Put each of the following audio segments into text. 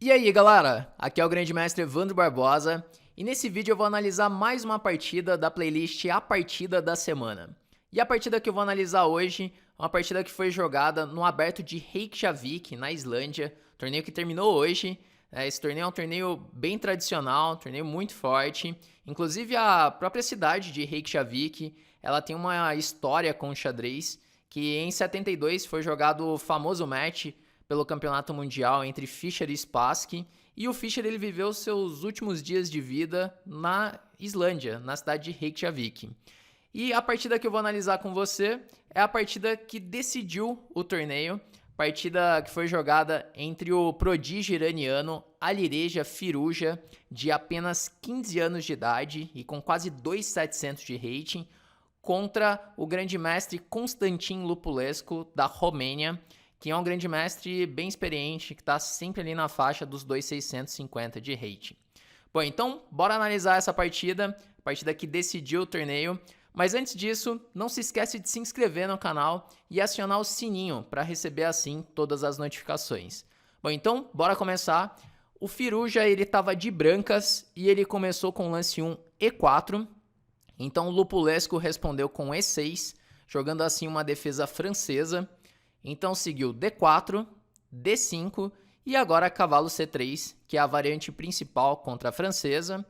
E aí galera, aqui é o Grande Mestre Evandro Barbosa e nesse vídeo eu vou analisar mais uma partida da playlist A Partida da Semana. E a partida que eu vou analisar hoje é uma partida que foi jogada no Aberto de Reykjavik, na Islândia, torneio que terminou hoje. Esse torneio é um torneio bem tradicional, um torneio muito forte. Inclusive a própria cidade de Reykjavik, ela tem uma história com o xadrez, que em 72 foi jogado o famoso match pelo campeonato mundial entre Fischer e Spassky, e o Fischer ele viveu seus últimos dias de vida na Islândia, na cidade de Reykjavik. E a partida que eu vou analisar com você é a partida que decidiu o torneio, partida que foi jogada entre o prodígio iraniano Alireza Firouzja, de apenas 15 anos de idade e com quase 2.700 de rating, contra o grande mestre Constantin Lupulescu, da Romênia, que é um grande mestre bem experiente, que está sempre ali na faixa dos 2.650 de rating. Bom, então, bora analisar essa partida, a partida que decidiu o torneio. Mas antes disso, não se esquece de se inscrever no canal e acionar o sininho para receber assim todas as notificações. Bom, então, bora começar. O Firouzja, ele estava de brancas e ele começou com o lance 1 E4. Então, o Lupulescu respondeu com E6, jogando assim uma defesa francesa. Então seguiu D4, D5 e agora cavalo C3, que é a variante principal contra a francesa.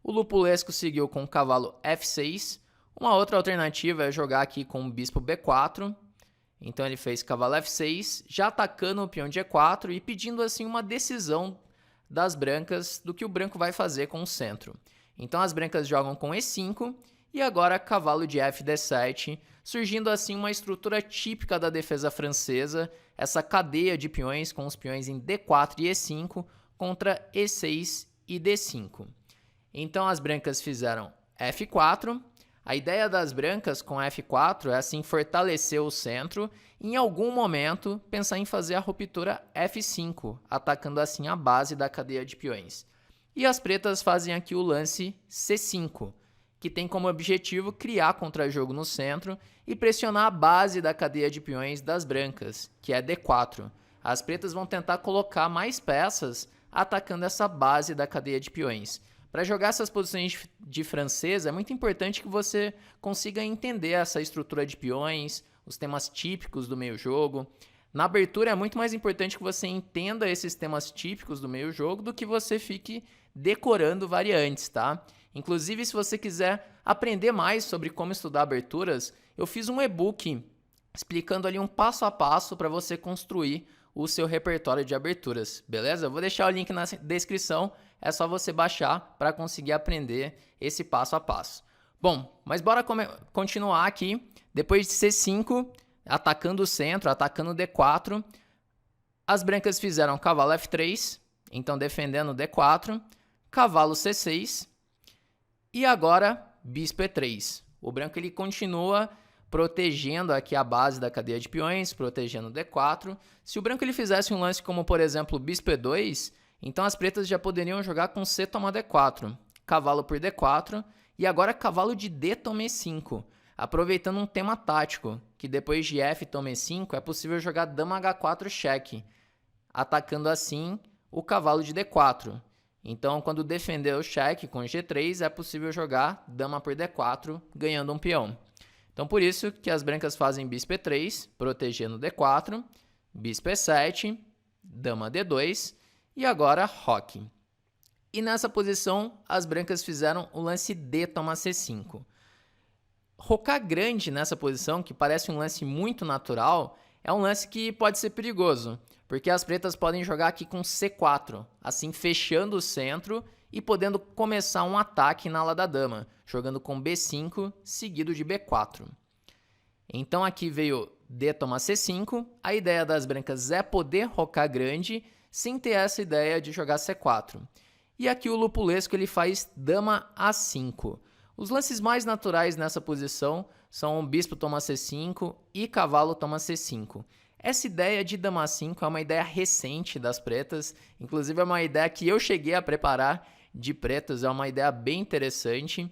O Lupulescu seguiu com cavalo F6. Uma outra alternativa é jogar aqui com o bispo B4. Então ele fez cavalo F6, já atacando o peão de E4 e pedindo assim uma decisão das brancas do que o branco vai fazer com o centro. Então as brancas jogam com E5 e agora cavalo de FD7, surgindo assim uma estrutura típica da defesa francesa, essa cadeia de peões com os peões em D4 e E5 contra E6 e D5. Então as brancas fizeram F4. A ideia das brancas com F4 é assim fortalecer o centro e em algum momento pensar em fazer a ruptura F5, atacando assim a base da cadeia de peões. E as pretas fazem aqui o lance C5, que tem como objetivo criar contra-jogo no centro e pressionar a base da cadeia de peões das brancas, que é D4. As pretas vão tentar colocar mais peças atacando essa base da cadeia de peões. Para jogar essas posições de francesa, é muito importante que você consiga entender essa estrutura de peões, os temas típicos do meio-jogo. Na abertura é muito mais importante que você entenda esses temas típicos do meio-jogo do que você fique decorando variantes, tá? Inclusive, se você quiser aprender mais sobre como estudar aberturas, eu fiz um e-book explicando ali um passo a passo para você construir o seu repertório de aberturas, beleza? Eu vou deixar o link na descrição, é só você baixar para conseguir aprender esse passo a passo. Bom, mas bora continuar aqui. Depois de C5, atacando o centro, atacando o D4, as brancas fizeram cavalo F3, então defendendo o D4, cavalo C6, e agora bispo E3. O branco ele continua protegendo aqui a base da cadeia de peões, protegendo o D4. Se o branco ele fizesse um lance como, por exemplo, bispo E2, então as pretas já poderiam jogar com C toma D4, cavalo por D4, e agora cavalo de D toma E5, aproveitando um tema tático, que depois de F toma E5 é possível jogar dama H4 cheque, atacando assim o cavalo de D4. Então, quando defender o cheque com G3, é possível jogar dama por D4, ganhando um peão. Então, por isso que as brancas fazem bispo E3, protegendo D4, bispo E7, dama D2 e agora roque. E nessa posição, as brancas fizeram o lance D toma C5. Rocar grande nessa posição, que parece um lance muito natural, é um lance que pode ser perigoso, porque as pretas podem jogar aqui com C4, assim fechando o centro e podendo começar um ataque na ala da dama, jogando com B5 seguido de B4. Então aqui veio D toma C5, a ideia das brancas é poder rocar grande sem ter essa ideia de jogar C4. E aqui o Lupulescu ele faz dama A5. Os lances mais naturais nessa posição são bispo toma C5 e cavalo toma C5. Essa ideia de dama A5 é uma ideia recente das pretas, inclusive é uma ideia que eu cheguei a preparar de pretas, é uma ideia bem interessante,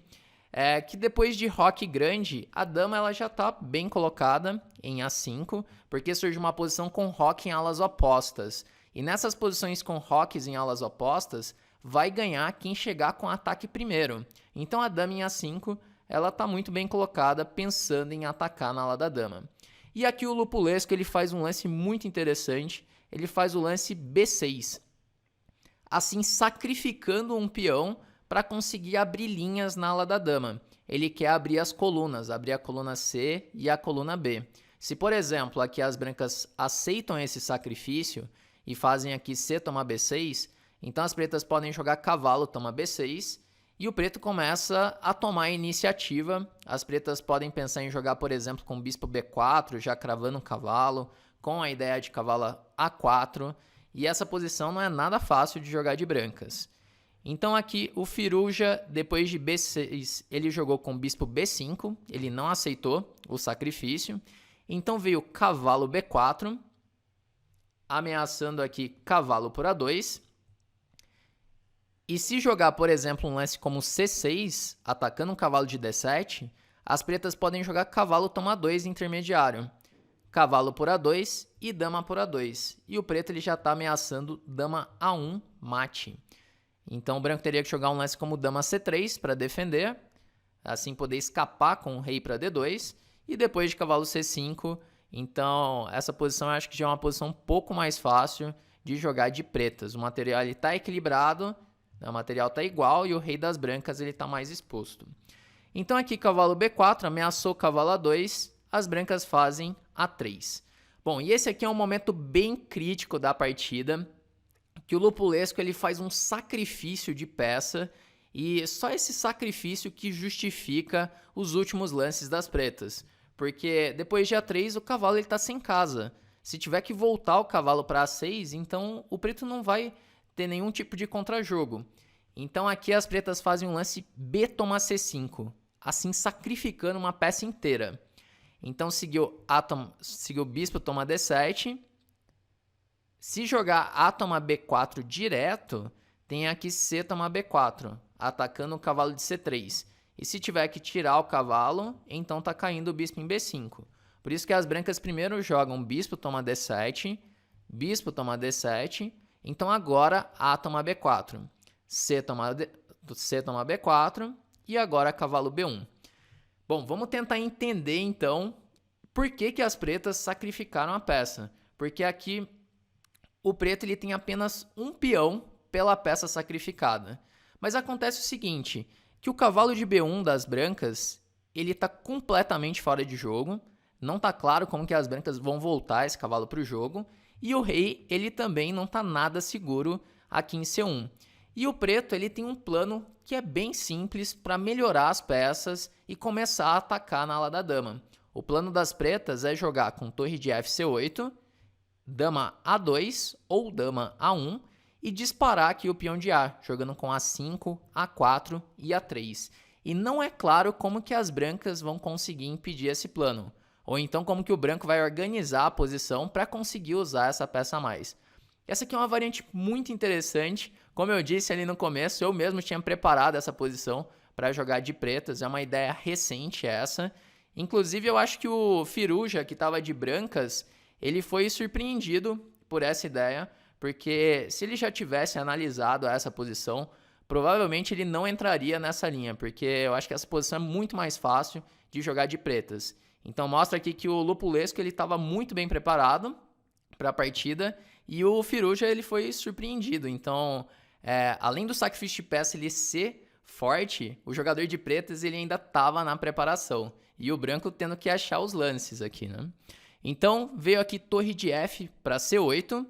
que depois de roque grande, a dama ela já está bem colocada em A5, porque surge uma posição com roque em alas opostas. E nessas posições com roques em alas opostas, vai ganhar quem chegar com ataque primeiro. Então a dama em A5, ela está muito bem colocada pensando em atacar na ala da dama. E aqui o Lupulesco ele faz um lance muito interessante, ele faz o lance B6. Assim sacrificando um peão para conseguir abrir linhas na ala da dama. Ele quer abrir as colunas, abrir a coluna C e a coluna B. Se, por exemplo, aqui as brancas aceitam esse sacrifício e fazem aqui C toma B6, então as pretas podem jogar cavalo toma B6 e o preto começa a tomar a iniciativa. As pretas podem pensar em jogar, por exemplo, com bispo B4, já cravando um cavalo, com a ideia de cavalo A4, e essa posição não é nada fácil de jogar de brancas. Então aqui o Firuja, depois de B6, ele jogou com bispo B5, ele não aceitou o sacrifício, então veio cavalo B4, ameaçando aqui cavalo por A2. E se jogar, por exemplo, um lance como C6, atacando um cavalo de D7, as pretas podem jogar cavalo toma 2 intermediário, cavalo por A2 e dama por A2. E o preto ele já está ameaçando dama A1 mate. Então o branco teria que jogar um lance como dama C3 para defender, assim poder escapar com o rei para D2, e depois de cavalo C5, então essa posição eu acho que já é uma posição um pouco mais fácil de jogar de pretas. O material está equilibrado, o material está igual e o rei das brancas está mais exposto. Então aqui cavalo B4, ameaçou cavalo A2, as brancas fazem A3. Bom, e esse aqui é um momento bem crítico da partida, que o Lupulesco ele faz um sacrifício de peça e só esse sacrifício que justifica os últimos lances das pretas. Porque depois de A3 o cavalo está sem casa. Se tiver que voltar o cavalo para A6, então o preto não vai ter nenhum tipo de contrajogo. Então aqui as pretas fazem um lance B toma C5, assim sacrificando uma peça inteira. Então seguiu bispo toma D7. Se jogar A toma B4 direto, tem aqui C toma B4, atacando o cavalo de C3. E se tiver que tirar o cavalo, então tá caindo o bispo em B5. Por isso que as brancas primeiro jogam bispo toma D7, bispo toma D7, então agora A toma B4, C toma B4 e agora cavalo B1. Bom, vamos tentar entender então por que as pretas sacrificaram a peça. Porque aqui o preto ele tem apenas um peão pela peça sacrificada. Mas acontece o seguinte, que o cavalo de B1 das brancas, ele está completamente fora de jogo. Não está claro como que as brancas vão voltar esse cavalo para o jogo. E o rei, ele também não está nada seguro aqui em C1. E o preto, ele tem um plano que é bem simples para melhorar as peças e começar a atacar na ala da dama. O plano das pretas é jogar com torre de FC8, dama A2 ou dama A1 e disparar aqui o peão de A, jogando com A5, A4 e A3. E não é claro como que as brancas vão conseguir impedir esse plano, ou então como que o branco vai organizar a posição para conseguir usar essa peça a mais. Essa aqui é uma variante muito interessante, como eu disse ali no começo, eu mesmo tinha preparado essa posição para jogar de pretas, é uma ideia recente essa. Inclusive eu acho que o Firuja, que estava de brancas, ele foi surpreendido por essa ideia, porque se ele já tivesse analisado essa posição, provavelmente ele não entraria nessa linha, porque eu acho que essa posição é muito mais fácil de jogar de pretas. Então mostra aqui que o Lupulesco estava muito bem preparado para a partida e o Firuja ele foi surpreendido. Então, além do sacrifício de peça ele ser forte, o jogador de pretas ele ainda estava na preparação e o branco tendo que achar os lances aqui, né? Então, veio aqui torre de F para C8,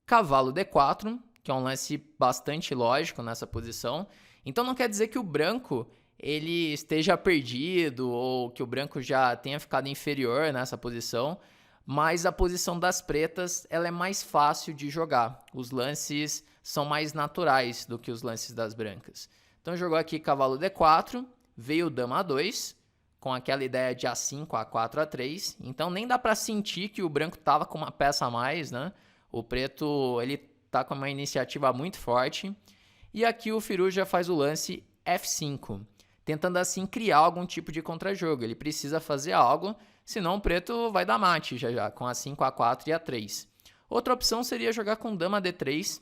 cavalo D4, que é um lance bastante lógico nessa posição. Então, não quer dizer que o branco ele esteja perdido ou que o branco já tenha ficado inferior nessa posição, mas a posição das pretas ela é mais fácil de jogar. Os lances são mais naturais do que os lances das brancas. Então, jogou aqui cavalo D4, veio dama A2, com aquela ideia de A5, A4, A3. Então nem dá para sentir que o branco estava com uma peça a mais, né? O preto ele tá com uma iniciativa muito forte. E aqui o Firuja faz o lance F5, tentando assim criar algum tipo de contrajogo. Ele precisa fazer algo, senão o preto vai dar mate já com A5, A4 e A3. Outra opção seria jogar com dama D3,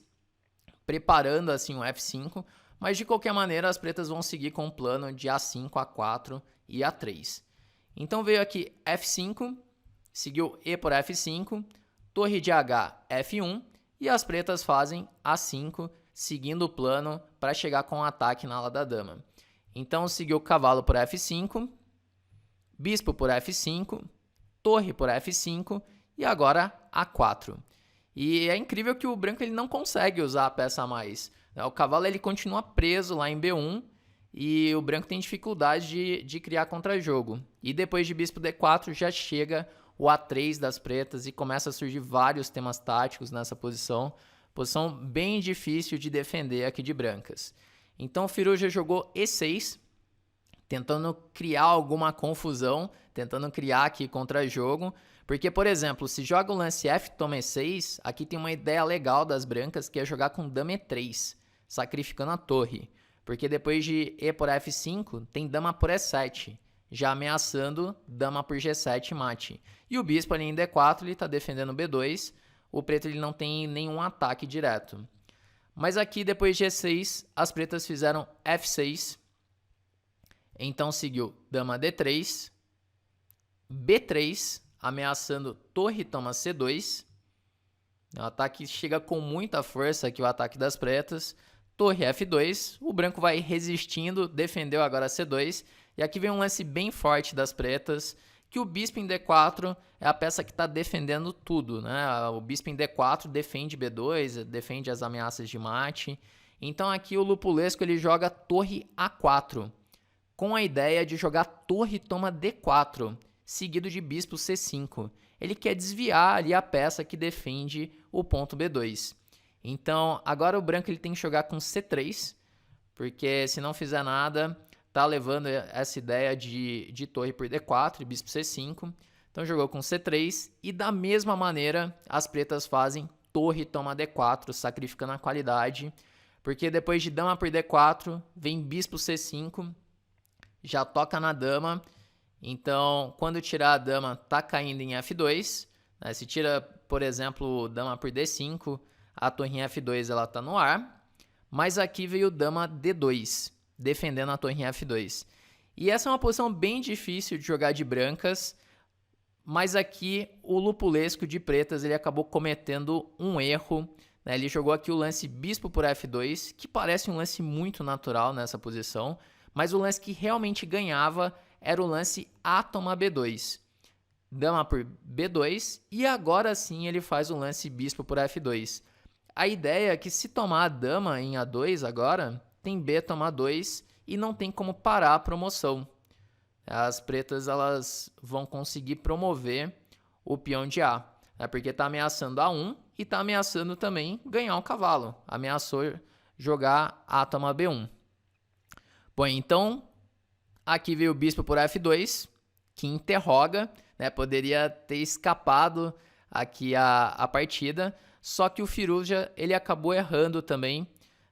preparando assim o F5, mas de qualquer maneira as pretas vão seguir com o plano de A5, A4 e A3. Então veio aqui F5, seguiu E por F5, torre de H, F1, e as pretas fazem A5, seguindo o plano para chegar com o ataque na ala da dama. Então seguiu cavalo por F5, bispo por F5, torre por F5 e agora A4. E é incrível que o branco ele não consegue usar a peça a mais. O cavalo ele continua preso lá em B1 e o branco tem dificuldade de criar contra-jogo. E depois de bispo D4 já chega o A3 das pretas e começa a surgir vários temas táticos nessa posição. Posição bem difícil de defender aqui de brancas. Então o Firouzja jogou E6, tentando criar alguma confusão, tentando criar aqui contra-jogo. Porque, por exemplo, se joga o lance F toma E6, aqui tem uma ideia legal das brancas, que é jogar com dama E3, sacrificando a torre. Porque depois de E por F5, tem dama por E7, já ameaçando dama por G7 mate. E o bispo ali em D4, ele está defendendo B2, o preto ele não tem nenhum ataque direto. Mas aqui, depois de E6, as pretas fizeram F6, então seguiu dama D3, B3, ameaçando torre toma C2. O ataque chega com muita força aqui, o ataque das pretas. Torre F2, o branco vai resistindo, defendeu agora C2. E aqui vem um lance bem forte das pretas, que o bispo em D4 é a peça que está defendendo tudo, né? O bispo em D4 defende B2, defende as ameaças de mate. Então aqui o Lupulesco ele joga torre A4, com a ideia de jogar torre toma D4, seguido de bispo C5. Ele quer desviar ali a peça que defende o ponto B2. Então, agora o branco ele tem que jogar com C3, porque se não fizer nada, tá levando essa ideia de torre por D4 e bispo C5. Então, jogou com C3 e da mesma maneira as pretas fazem torre toma D4, sacrificando a qualidade, porque depois de dama por D4, vem bispo C5, já toca na dama. Então, quando tirar a dama, tá caindo em F2. Né? Se tira, por exemplo, dama por D5, a torre em F2 ela tá no ar. Mas aqui veio dama D2, defendendo a torre em F2. E essa é uma posição bem difícil de jogar de brancas. Mas aqui o Lupulesco de pretas ele acabou cometendo um erro. Né? Ele jogou aqui o lance bispo por F2, que parece um lance muito natural nessa posição. Mas o lance que realmente ganhava era o lance A toma B2. Dama por B2 e agora sim ele faz o lance bispo por F2. A ideia é que se tomar a dama em A2 agora, tem B tomar 2 e não tem como parar a promoção. As pretas elas vão conseguir promover o peão de A, né? Porque está ameaçando A1 e está ameaçando também ganhar um cavalo. Ameaçou jogar A toma B1. Bom, então aqui veio o bispo por F2, que interroga, né? Poderia ter escapado aqui a partida, só que o Firouzja ele acabou errando também.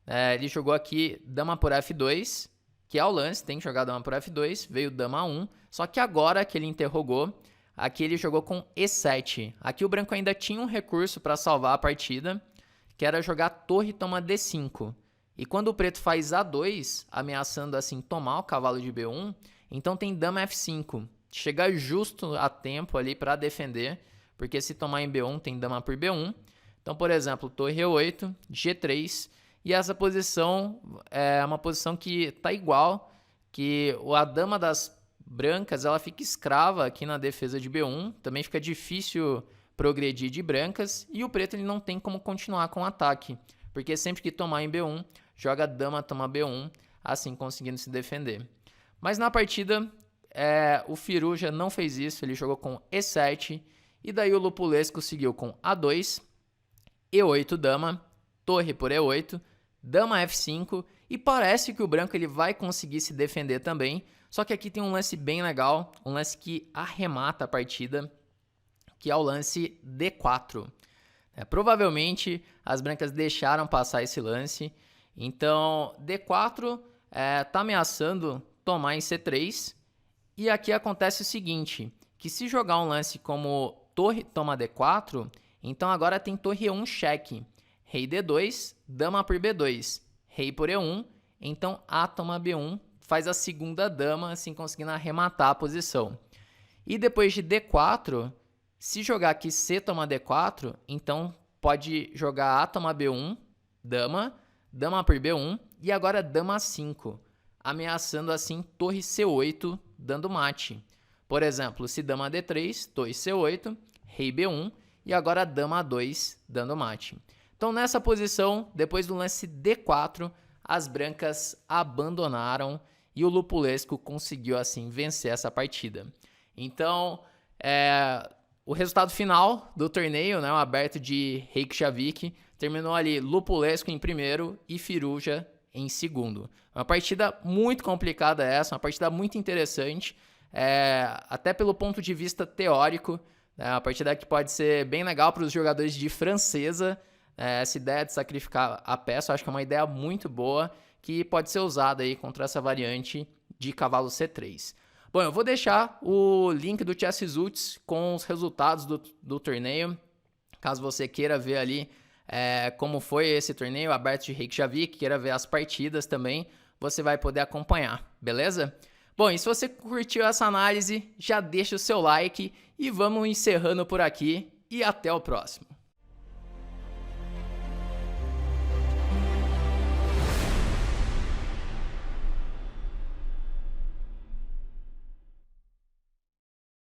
Ele jogou aqui dama por F2, que é o lance, tem que jogar dama por F2, veio dama 1, só que agora que ele interrogou, aqui ele jogou com E7. Aqui o branco ainda tinha um recurso para salvar a partida, que era jogar torre toma D5. E quando o preto faz A2, ameaçando assim tomar o cavalo de B1, então tem dama F5. Chega justo a tempo ali para defender, porque se tomar em B1 tem dama por B1. Então, por exemplo, torre E8, G3, e essa posição é uma posição que está igual, que a dama das brancas ela fica escrava aqui na defesa de B1, também fica difícil progredir de brancas, e o preto ele não tem como continuar com o ataque, porque sempre que tomar em B1, joga dama toma B1, assim conseguindo se defender. Mas na partida, o Firouzja não fez isso, ele jogou com E7, e daí o Lupulesco seguiu com A2, E8 dama, torre por E8, dama F5, e parece que o branco ele vai conseguir se defender também, só que aqui tem um lance bem legal, um lance que arremata a partida, que é o lance D4. Provavelmente as brancas deixaram passar esse lance, então D4 está ameaçando tomar em C3, e aqui acontece o seguinte, que se jogar um lance como torre toma D4, Então agora tem torre E1 cheque, rei D2, dama por B2, rei por E1, então A toma B1, faz a segunda dama, assim conseguindo arrematar a posição. E depois de D4, se jogar aqui C toma D4, então pode jogar A toma B1, dama, dama por B1 e agora dama 5, ameaçando assim torre C8, dando mate. Por exemplo, se dama D3, torre C8, rei B1 e agora dama A2, dando mate. Então nessa posição, depois do lance D4, as brancas abandonaram e o Lupulescu conseguiu assim vencer essa partida. Então, o resultado final do torneio, né, o aberto de Reykjavik, terminou ali Lupulescu em primeiro e Firouzja em segundo. Uma partida muito complicada essa, uma partida muito interessante, até pelo ponto de vista teórico, né, uma partida que pode ser bem legal para os jogadores de francesa. Essa ideia de sacrificar a peça, eu acho que é uma ideia muito boa, que pode ser usada aí contra essa variante de cavalo C3. Bom, eu vou deixar o link do Chesszuts com os resultados do torneio, caso você queira ver ali como foi esse torneio aberto de Reykjavik, queira ver as partidas também, você vai poder acompanhar, beleza? Bom, e se você curtiu essa análise, já deixa o seu like e vamos encerrando por aqui e até o próximo.